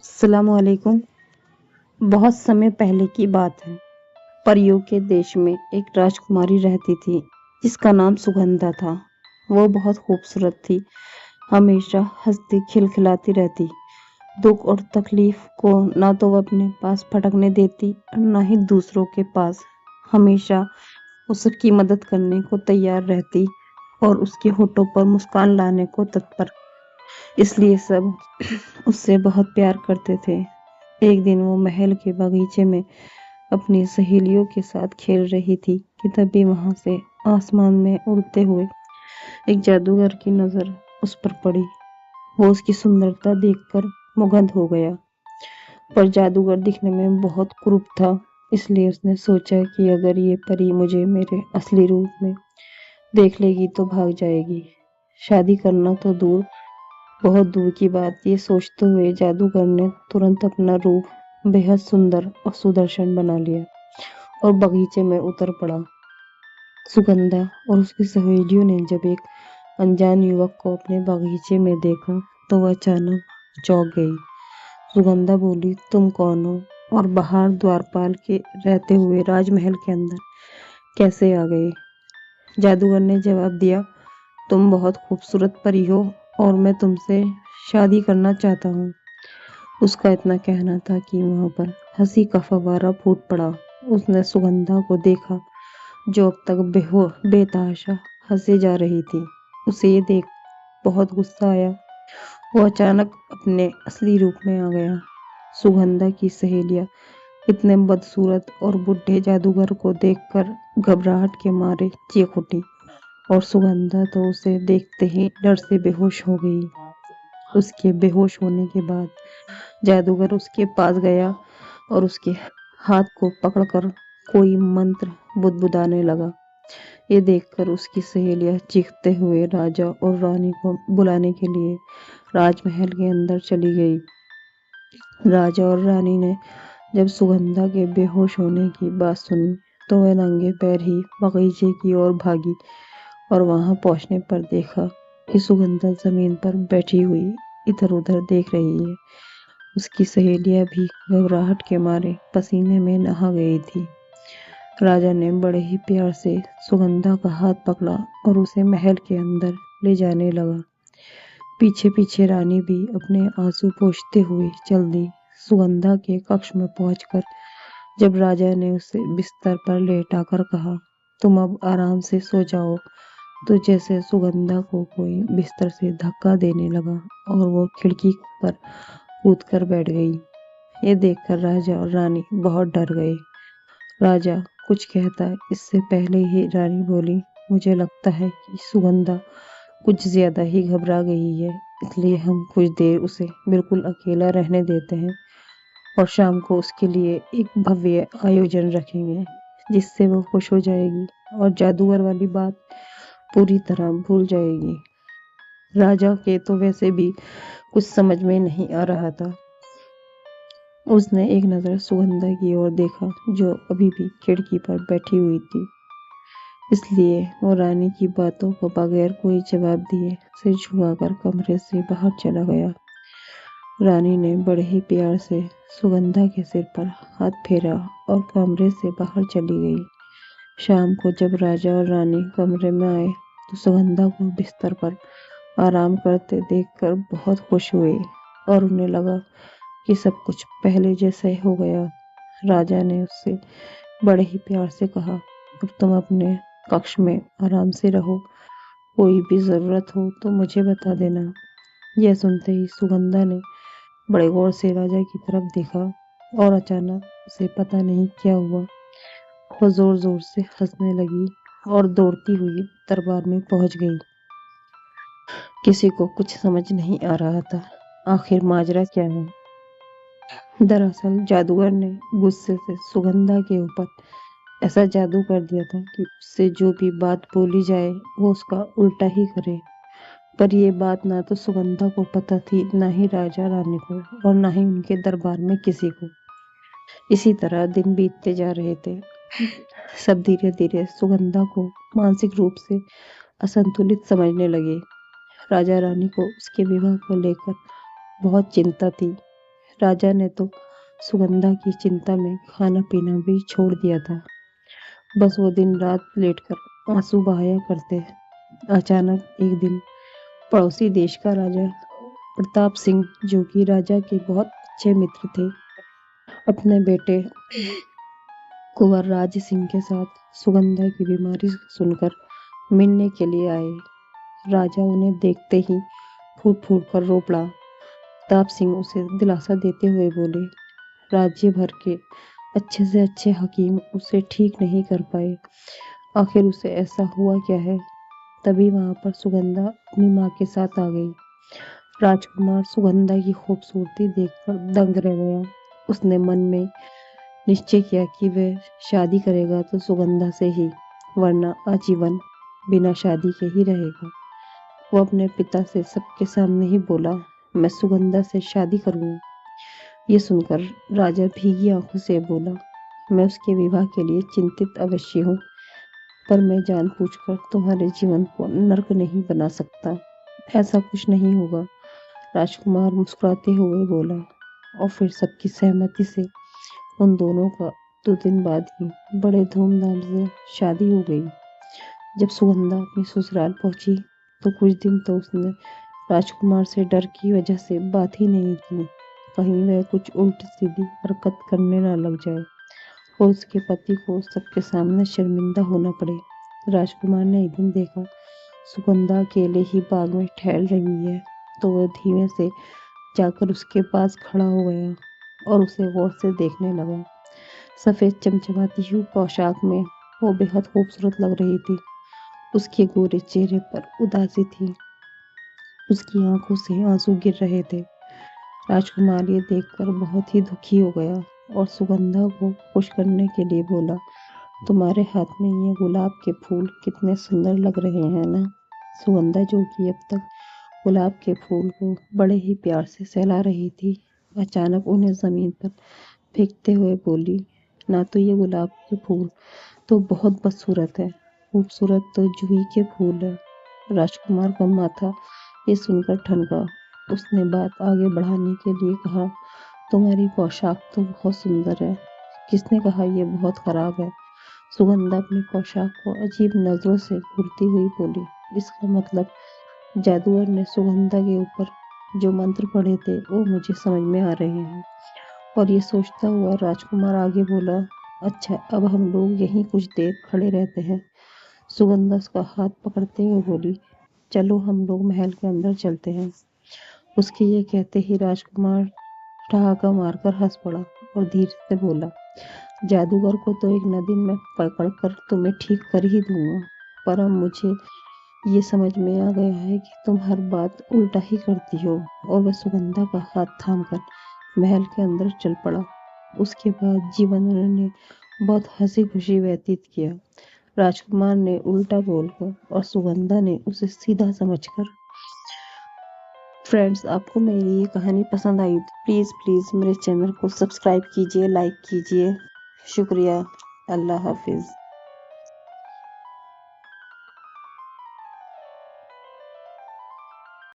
अस्सलामुअलैकुम। बहुत समय पहले की बात है। परियों के देश में एक राजकुमारी रहती थी जिसका नाम सुगंधा था। वो बहुत खूबसूरत थी, हमेशा हंसती खिलखिलाती रहती। दुख और तकलीफ को ना तो वो अपने पास फटकने देती और ना ही दूसरों के पास। हमेशा उसकी मदद करने को तैयार रहती और उसके होठों पर मुस्कान लाने को तत्पर। इसलिए सब उससे बहुत प्यार करते थे। एक दिन वो महल के बगीचे में अपनी सहेलियों के साथ खेल रही थी कि तभी वहां से आसमान में उड़ते हुए एक जादूगर की नजर उस पर पड़ी। वो उसकी सुंदरता देखकर मुग्ध हो गया, पर जादूगर दिखने में बहुत क्रूर था। इसलिए उसने सोचा कि अगर ये परी मुझे मेरे असली रूप में देख लेगी तो भाग जाएगी। शादी करना तो दूर, बहुत दूर की बात। ये सोचते हुए जादूगर ने तुरंत अपना रूप बेहद सुंदर और सुदर्शन बना लिया और बगीचे में उतर पड़ा। सुगंधा और उसकी सहेलियों ने जब एक अनजान युवक को अपने बगीचे में देखा तो वह अचानक चौंक गई। सुगंधा बोली, तुम कौन हो और बाहर द्वारपाल के रहते हुए राजमहल के अंदर कैसे आ गए? जादूगर ने जवाब दिया, तुम बहुत खूबसूरत परी हो और मैं तुमसे शादी करना चाहता हूँ। उसका इतना कहना था कि वहां पर हंसी का फव्वारा फूट पड़ा। उसने सुगंधा को देखा जो अब तक बेतहाशा हंसे जा रही थी। उसे ये देख बहुत गुस्सा आया। वो अचानक अपने असली रूप में आ गया। सुगंधा की सहेलियां इतने बदसूरत और बुढ़े जादूगर को देखकर घबराहट के मारे चीख उठी और सुगंधा तो उसे देखते ही डर से बेहोश हो गई। उसके बेहोश होने के बाद जादूगर उसके पास गया और उसके हाथ को पकड़कर कोई मंत्र बुदबुदाने लगा। ये देखकर उसकी सहेलियां चीखते हुए राजा और रानी को बुलाने के लिए राजमहल के अंदर चली गई। राजा और रानी ने जब सुगंधा के बेहोश होने की बात सुनी तो वह नंगे पैर ही बगीचे की ओर भागी और वहां पहुंचने पर देखा कि सुगंधा जमीन पर बैठी हुई इधर उधर देख रही है। उसकी सहेलियां भी घबराहट के मारे पसीने में नहा गई थी। राजा ने बड़े ही प्यार से सुगंधा का हाथ पकड़ा और उसे महल के अंदर ले जाने लगा। पीछे पीछे रानी भी अपने आंसू पोंछते हुए चल दी। सुगंधा के कक्ष में पहुंचकर जब राजा ने उसे बिस्तर पर लेटाकर कहा, तुम अब आराम से सो जाओ, तो जैसे सुगंधा को कोई बिस्तर से धक्का देने लगा और वो खिड़की पर कूदकर बैठ गई। ये देखकर राजा और रानी बहुत डर गए। राजा कुछ कहता इससे पहले ही रानी बोली, मुझे लगता है कि सुगंधा कुछ ज्यादा ही घबरा गई है, इसलिए हम कुछ देर उसे बिल्कुल अकेला रहने देते हैं और शाम को उसके लिए एक भव्य आयोजन रखेंगे जिससे वो खुश हो जाएगी और जादूगर वाली बात पूरी तरह भूल जाएगी। राजा के तो वैसे भी कुछ समझ में नहीं आ रहा था। उसने एक नजर सुगंधा की ओर देखा जो अभी भी खिड़की पर बैठी हुई थी। इसलिए वो रानी की बातों को बगैर कोई जवाब दिए सिर झुकाकर कमरे से बाहर चला गया। रानी ने बड़े ही प्यार से सुगंधा के सिर पर हाथ फेरा और कमरे से बाहर चली गई। शाम को जब राजा और रानी कमरे में आए तो सुगंधा को बिस्तर पर आराम करते देखकर बहुत खुश हुए और उन्हें लगा कि सब कुछ पहले जैसा ही हो गया। राजा ने उससे बड़े ही प्यार से कहा, अब तुम अपने कक्ष में आराम से रहो, कोई भी जरूरत हो तो मुझे बता देना। यह सुनते ही सुगंधा ने बड़े गौर से राजा की तरफ देखा और अचानक उसे पता नहीं क्या हुआ, वो जोर जोर से हंसने लगी और दौड़ती हुई दरबार में पहुंच गई। किसी को कुछ समझ नहीं आ रहा था आखिर माजरा क्या है। दरअसल जादूगर ने गुस्से से सुगंधा के ऊपर ऐसा जादू कर दिया था कि उससे जो भी बात बोली जाए वो उसका उल्टा ही करे। पर ये बात ना तो सुगंधा को पता थी, ना ही राजा रानी को और ना ही उनके दरबार में किसी को। इसी तरह दिन बीतते जा रहे थे। सब धीरे धीरे सुगंधा को मानसिक रूप से असंतुलित समझने लगे। राजा रानी को उसके विवाह को लेकर बहुत चिंता थी। राजा ने तो सुगंधा की चिंता में खाना पीना भी छोड़ दिया था। बस वो दिन रात लेटकर आंसू बहाया करते। अचानक एक दिन पड़ोसी देश का राजा प्रताप सिंह, जो कि राजा के बहुत अच्छे मित्र थे, अपने बेटे कुंवर राज सिंह के साथ सुगंधा की बीमारी सुनकर मिलने के लिए आए। राजा उन्हें देखते ही फूट फूट कर रो पड़ा। प्रताप सिंह उसे दिलासा देते हुए बोले, राज्य भर के अच्छे से अच्छे हकीम उसे ठीक नहीं कर पाए, आखिर उसे ऐसा हुआ क्या है। तभी वहां पर सुगंधा अपनी माँ के साथ आ गई। राजकुमार सुगंधा की खूबसूरती देखकर दंग रह गया। उसने मन में निश्चय किया कि वह शादी करेगा तो सुगंधा से ही, वरना आजीवन बिना शादी के ही रहेगा। वो अपने पिता से सबके सामने ही बोला, मैं सुगंधा से शादी करूंगा। ये सुनकर राजा भीगी आंखों से बोला, मैं उसके विवाह के लिए चिंतित अवश्य हूँ, पर मैं जानबूझकर तुम्हारे जीवन को नर्क नहीं बना सकता। ऐसा कुछ नहीं होगा। राजकुमार मुस्कुराते हुए बोला, और फिर सबकी सहमति से उन दोनों का 2 दिन बाद ही बड़े धूमधाम से शादी हो गई। जब सुगंधा अपनी ससुराल पहुंची तो कुछ दिन तो उसने राजकुमार से डर की वजह से बात ही नहीं की, कहीं वह कुछ उल्टी सीधी हरकत करने न लग जाए और उसके पति को सबके सामने शर्मिंदा होना पड़े। राजकुमार ने एक दिन देखा सुगंधा अकेले ही बाग में टहल रही है, तो वह धीमे से जाकर उसके पास खड़ा हो गया और उसे गौर से देखने लगा। सफेद चमचमाती हुई पोशाक में वो बेहद खूबसूरत लग रही थी। उसके गोरे चेहरे पर उदासी थी, उसकी आंखों से आंसू गिर रहे थे। राजकुमार ये देखकर बहुत ही दुखी हो गया और सुगंधा को खुश करने के लिए बोला, तुम्हारे हाथ में ये गुलाब के फूल कितने सुंदर लग रहे हैं ना। सुगंधा, जो कि अब तक गुलाब के फूल को बड़े ही प्यार से सहला रही थी, अचानक उन्हें जमीन पर फेंकते हुए बोली, ना तो ये गुलाब के फूल तो बहुत बदसूरत है, खूबसूरत तो जूही के फूल है। राजकुमार का माथा ये सुनकर ठनका। उसने बात आगे बढ़ाने के लिए कहा, तुम्हारी पोशाक तो बहुत सुंदर है, किसने कहा ये बहुत खराब है। सुगंधा अपनी पोशाक को अजीब नजरों से घूरती हुई बोली, इसका मतलब जादूगर ने सुगंधा के ऊपर जो मंत्र पढ़े थे वो मुझे समझ में आ रहे हैं। और ये सोचता हुआ राजकुमार आगे बोला, अच्छा, अब हम लोग यहीं कुछ देर खड़े रहते हैं। सुगंधा उसका हाथ पकड़ते हुए बोली, चलो हम लोग महल के अंदर चलते हैं। उसके ये कहते ही राजकुमार ठहाका मारकर हंस पड़ा और धीरे से बोला, जादूगर को तो एक न दिन में पकड़कर तुम्हें ठीक कर ही दूंगा, पर अब मुझे ये समझ में आ गया है कि तुम हर बात उल्टा ही करती हो। और वह सुगंधा का हाथ थामकर महल के अंदर चल पड़ा। उसके बाद जीवन उन्होंने बहुत हंसी खुशी व्यतीत किया। राजकुमार ने उल्टा बोलकर और सुगंधा ने उसे सीधा समझकर। फ्रेंड्स, आपको मेरी ये कहानी पसंद आई तो प्लीज़ प्लीज़ मेरे चैनल को सब्सक्राइब कीजिए, लाइक कीजिए। शुक्रिया। अल्लाह हाफिज़।